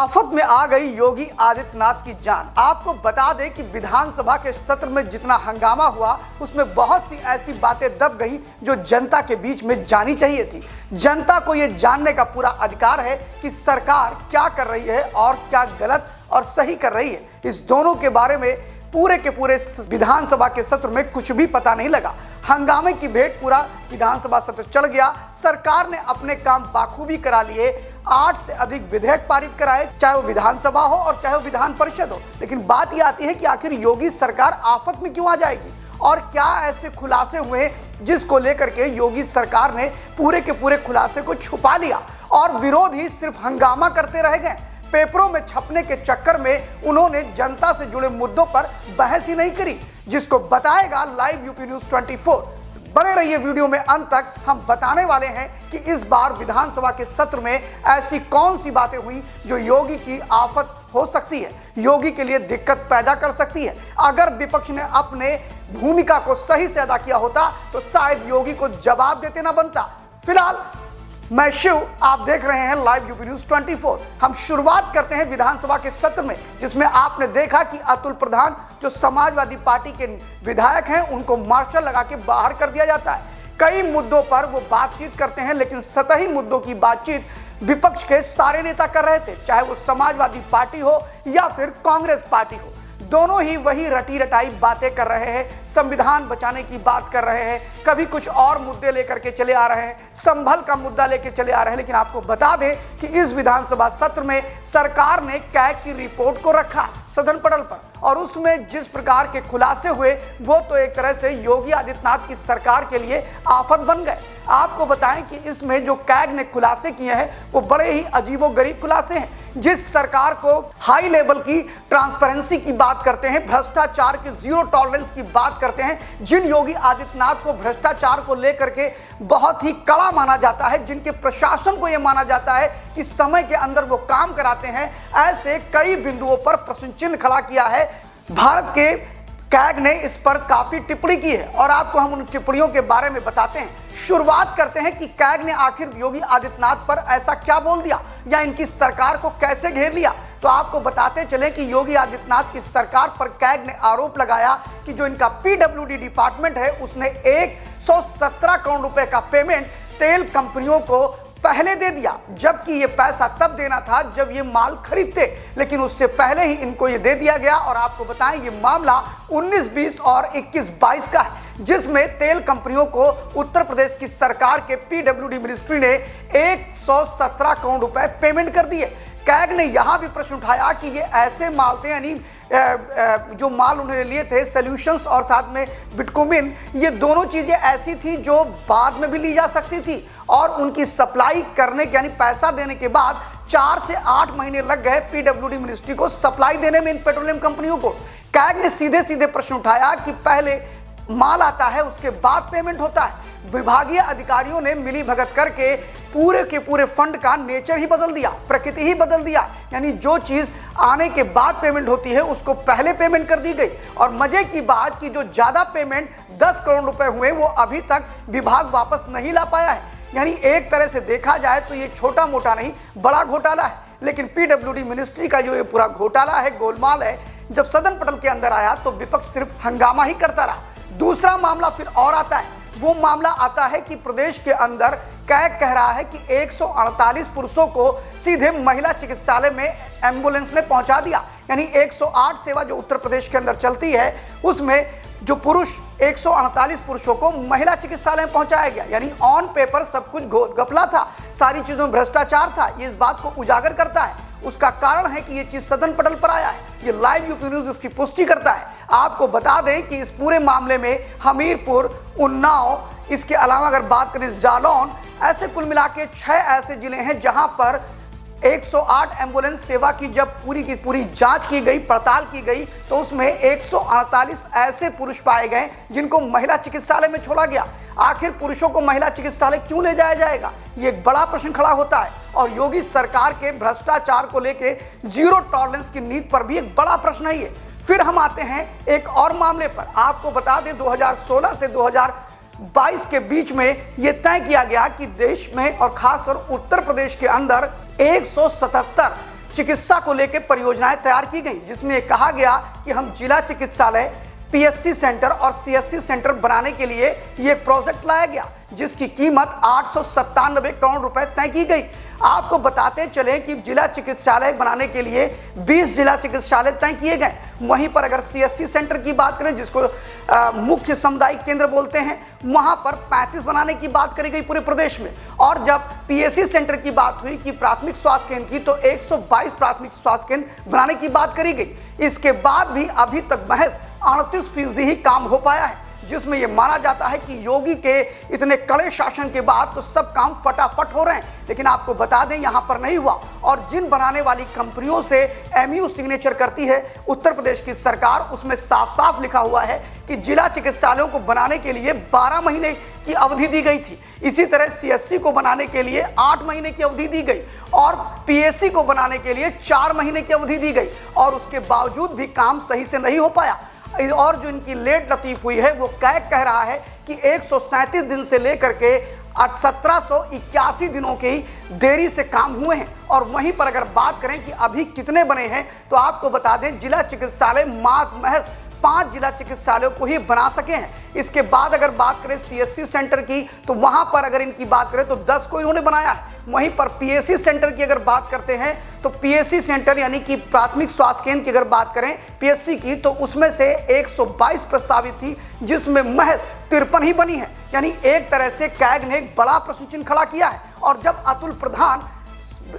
आफत में आ गई योगी आदित्यनाथ की जान। आपको बता दें कि विधानसभा के सत्र में जितना हंगामा हुआ उसमें बहुत सी ऐसी बातें दब गई जो जनता के बीच में जानी चाहिए थी। जनता को यह जानने का पूरा अधिकार है कि सरकार क्या कर रही है और क्या गलत और सही कर रही है। इस दोनों के बारे में पूरे के पूरे विधानसभा के सत्र में कुछ भी पता नहीं लगा। हंगामे की भेंट पूरा विधानसभा सत्र चल गया। सरकार ने अपने काम बाखूबी करा लिए। 8 से अधिक विधेयक पारित कराए, चाहे वो विधानसभा हो और चाहे वो विधान परिषद हो। लेकिन बात यह आती है कि आखिर योगी सरकार आफत में क्यों आ जाएगी और क्या ऐसे खुलासे हुए जिसको लेकर के योगी सरकार ने पूरे के पूरे खुलासे को छुपा लिया और विरोधी सिर्फ हंगामा करते रह गए। पेपरों में छपने के चक्कर में उन्होंने जनता से जुड़े मुद्दों पर बहस ही नहीं करी, जिसको बताएगा लाइव यूपी न्यूज 24। बने रहिए वीडियो में अंत तक। हम बताने वाले हैं कि इस बार विधानसभा के सत्र में ऐसी कौन सी बातें हुई जो योगी की आफत हो सकती है, योगी के लिए दिक्कत पैदा कर सकती है। अगर विपक्ष ने अपने भूमिका को सही से अदा किया होता तो शायद योगी को जवाब देते ना बनता। फिलहाल मैं शिव, आप देख रहे हैं लाइव यूपी न्यूज 24। हम शुरुआत करते हैं विधानसभा के सत्र में, जिसमें आपने देखा कि अतुल प्रधान जो समाजवादी पार्टी के विधायक हैं उनको मार्शल लगा के बाहर कर दिया जाता है। कई मुद्दों पर वो बातचीत करते हैं, लेकिन सतही मुद्दों की बातचीत विपक्ष के सारे नेता कर रहे थे, चाहे वो समाजवादी पार्टी हो या फिर कांग्रेस पार्टी हो। दोनों ही वही रटी रटाई बातें कर रहे हैं, संविधान बचाने की बात कर रहे हैं, कभी कुछ और मुद्दे लेकर के चले आ रहे हैं, संभल का मुद्दा लेकर चले आ रहे हैं। लेकिन आपको बता दें कि इस विधानसभा सत्र में सरकार ने कैग की रिपोर्ट को रखा सदन पटल पर और उसमें जिस प्रकार के खुलासे हुए वो तो एक तरह से योगी आदित्यनाथ की सरकार के लिए आफत बन गए। आपको बताएं कि इसमें जो कैग ने खुलासे किए हैं वो बड़े ही अजीबोगरीब खुलासे हैं। जिस सरकार को हाई लेवल की ट्रांसपेरेंसी की बात करते हैं, भ्रष्टाचार की जीरो टॉलरेंस की बात करते हैं, जिन योगी आदित्यनाथ को भ्रष्टाचार को लेकर के बहुत ही कड़ा माना जाता है, जिनके प्रशासन को यह माना जाता है कि समय के अंदर वो काम कराते हैं, ऐसे कई बिंदुओं पर प्रश्न चिन्ह खड़ा किया है। भारत के कैग ने इस पर काफी टिप्पणी की है और आपको हम उन टिप्पणियों के बारे में बताते हैं। शुरुआत करते हैं कि कैग ने आखिर योगी आदित्यनाथ पर ऐसा क्या बोल दिया या इनकी सरकार को कैसे घेर लिया। तो आपको बताते चले कि योगी आदित्यनाथ की सरकार पर कैग ने आरोप लगाया कि जो इनका पीडब्ल्यूडी डिपार्टमेंट है उसने 117 करोड़ रुपए का पेमेंट तेल कंपनियों को पहले दे दिया, जबकि ये पैसा तब देना था जब ये माल खरीदते, लेकिन उससे पहले ही इनको ये दे दिया गया। और आपको बताएं ये मामला 19-20 और 21-22 का है, जिसमें तेल कंपनियों को उत्तर प्रदेश की सरकार के पीडब्ल्यूडी मिनिस्ट्री ने 117 करोड़ रुपए पेमेंट कर दिए। कैग ने यहां भी प्रश्न उठाया कि ये ऐसे माल थे, यानी जो माल उन्होंने लिए थे सॉल्यूशंस और साथ में बिटकोइन, ये दोनों चीजें ऐसी थी जो बाद में भी ली जा सकती थी और उनकी सप्लाई करने के यानी पैसा देने के बाद 4 से 8 महीने लग गए पीडब्ल्यूडी मिनिस्ट्री को सप्लाई देने में इन पेट्रोलियम कंपनियों को। कैग ने सीधे सीधे प्रश्न उठाया कि पहले माल आता है उसके बाद पेमेंट होता है। विभागीय अधिकारियों ने मिली भगत करके पूरे के पूरे फंड का नेचर ही बदल दिया, प्रकृति ही बदल दिया, यानी जो चीज आने के बाद पेमेंट होती है उसको पहले पेमेंट कर दी गई। और मजे की बात कि जो ज्यादा पेमेंट 10 करोड़ रुपए हुए वो अभी तक विभाग वापस नहीं ला पाया है। यानी एक तरह से देखा जाए तो ये छोटा मोटा नहीं बड़ा घोटाला है। लेकिन पीडब्ल्यूडी मिनिस्ट्री का जो ये पूरा घोटाला है, गोलमाल है, जब सदन पटल के अंदर आया तो विपक्ष सिर्फ हंगामा ही करता रहा। दूसरा मामला फिर और आता है। वो मामला आता है कि प्रदेश के अंदर कैग कह रहा है कि 148 पुरुषों को सीधे महिला चिकित्सालय में एम्बुलेंस ने पहुंचा दिया। यानी 108 सेवा जो उत्तर प्रदेश के अंदर चलती है उसमें जो पुरुष 148 पुरुषों को महिला चिकित्सालय में पहुंचाया गया। यानी ऑन पेपर सब कुछ गपला था, सारी चीजों में भ्रष्टाचार था। ये इस बात को उजागर करता है। उसका कारण है कि ये चीज सदन पटल पर आया है। ये लाइव यूपी न्यूज इसकी पुष्टि करता है। आपको बता दें कि इस पूरे मामले में हमीरपुर, उन्नाव, इसके अलावा अगर बात करें जालौन, ऐसे कुल मिला के 6 ऐसे जिले हैं जहां पर 108 एम्बुलेंस सेवा की जब पूरी की पूरी जांच की गई, पड़ताल की गई, तो उसमें 148 ऐसे पुरुष पाए गए जिनको महिला चिकित्सालय में छोड़ा गया। आखिर पुरुषों को महिला चिकित्सालय क्यों ले जाया जाएगा, ये एक बड़ा प्रश्न खड़ा होता है। और योगी सरकार के भ्रष्टाचार को लेके जीरो टॉलरेंस की नीति पर भी एक बड़ा प्रश्न है ये। फिर हम आते हैं एक और मामले पर। आपको बता दें 2016 से 2022 के बीच में यह तय किया गया कि देश में और खासतौर उत्तर प्रदेश के अंदर 177 चिकित्सा को लेकर परियोजनाएं तैयार की गई, जिसमें कहा गया कि हम जिला चिकित्सालय, पीएससी सेंटर और सीएससी सेंटर बनाने के लिए यह प्रोजेक्ट लाया गया, जिसकी कीमत 897 करोड़ रुपए तय की गई। आपको बताते चले कि जिला चिकित्सालय बनाने के लिए 20 जिला चिकित्सालय तय किए गए। वहीं पर अगर सीएससी सेंटर की बात करें, जिसको मुख्य सामुदायिक केंद्र बोलते हैं, वहां पर 35 बनाने की बात करी गई पूरे प्रदेश में। और जब पीएससी सेंटर की बात हुई कि प्राथमिक स्वास्थ्य केंद्र की, तो 122 प्राथमिक स्वास्थ्य केंद्र बनाने की बात करी गई। इसके बाद भी अभी तक महज 38% ही काम हो पाया है, जिसमें यह माना जाता है कि योगी के इतने कड़े शासन के बाद तो सब काम फटाफट हो रहे हैं। लेकिन आपको बता दें, यहां पर नहीं हुआ। और जिन बनाने वाली कंपनियों से एमयू सिग्नेचर करती है उत्तर प्रदेश की सरकार, उसमें साफ साफ लिखा हुआ है कि जिला चिकित्सालयों को बनाने के लिए 12 महीने की अवधि दी गई थी। इसी तरह सीएससी को बनाने के लिए 8 महीने की अवधि दी गई और पीएससी को बनाने के लिए 4 महीने की अवधि दी गई, और उसके बावजूद भी काम सही से नहीं हो पाया। और जो इनकी लेट लतीफ हुई है, वो कैग कह रहा है कि 137 दिन से लेकर के 1781 दिनों की देरी से काम हुए हैं। और वहीं पर अगर बात करें कि अभी कितने बने हैं, तो आपको बता दें जिला चिकित्सालय महज 5 जिला चिकित्सालयों को ही बना सके हैं। इसके बाद अगर बात करें सीएससी सेंटर की, तो वहां पर अगर इनकी बात करें तो 10 को इन्होंने बनाया है। वहीं पर पीएससी सेंटर की अगर बात करते हैं, तो पीएससी सेंटर यानी कि प्राथमिक स्वास्थ्य केंद्र की अगर बात करें पीएससी की, तो उसमें से 122 प्रस्तावित थी, जिसमें महज 53 ही बनी है। यानी एक तरह से कैग ने एक बड़ा प्रश्न चिन्ह खड़ा किया है। और जब अतुल प्रधान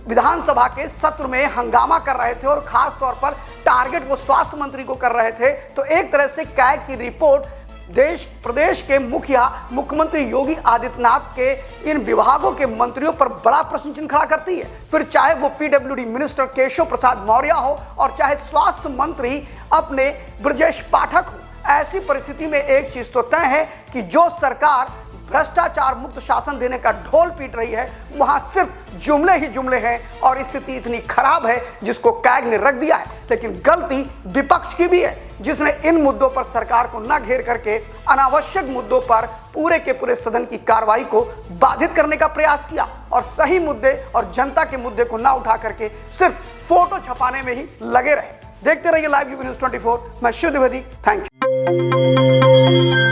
विधानसभा के सत्र में हंगामा कर रहे थे और खास तौर पर टारगेट वो स्वास्थ्य मंत्री को कर रहे थे, तो एक तरह से कैग की रिपोर्ट प्रदेश के मुख्यमंत्री योगी आदित्यनाथ के इन विभागों के मंत्रियों पर बड़ा प्रश्न चिन्ह खड़ा करती है। फिर चाहे वो पीडब्ल्यूडी मिनिस्टर केशव प्रसाद मौर्य हो और चाहे स्वास्थ्य मंत्री अपने ब्रजेश पाठक हो। ऐसी परिस्थिति में एक चीज तो तय है कि जो सरकार भ्रष्टाचार मुक्त शासन देने का ढोल पीट रही है, वहां सिर्फ जुमले ही जुमले हैं और स्थिति इतनी खराब है जिसको कैग ने रख दिया है। लेकिन गलती विपक्ष की भी है, जिसने इन मुद्दों पर सरकार को न घेर करके अनावश्यक मुद्दों पर पूरे के पूरे सदन की कार्रवाई को बाधित करने का प्रयास किया और सही मुद्दे और जनता के मुद्दे को न उठा करके सिर्फ फोटो छपाने में ही लगे रहे। देखते रहिए लाइव न्यूज़ 24। मैं शिव द्विवेदी। Thank you.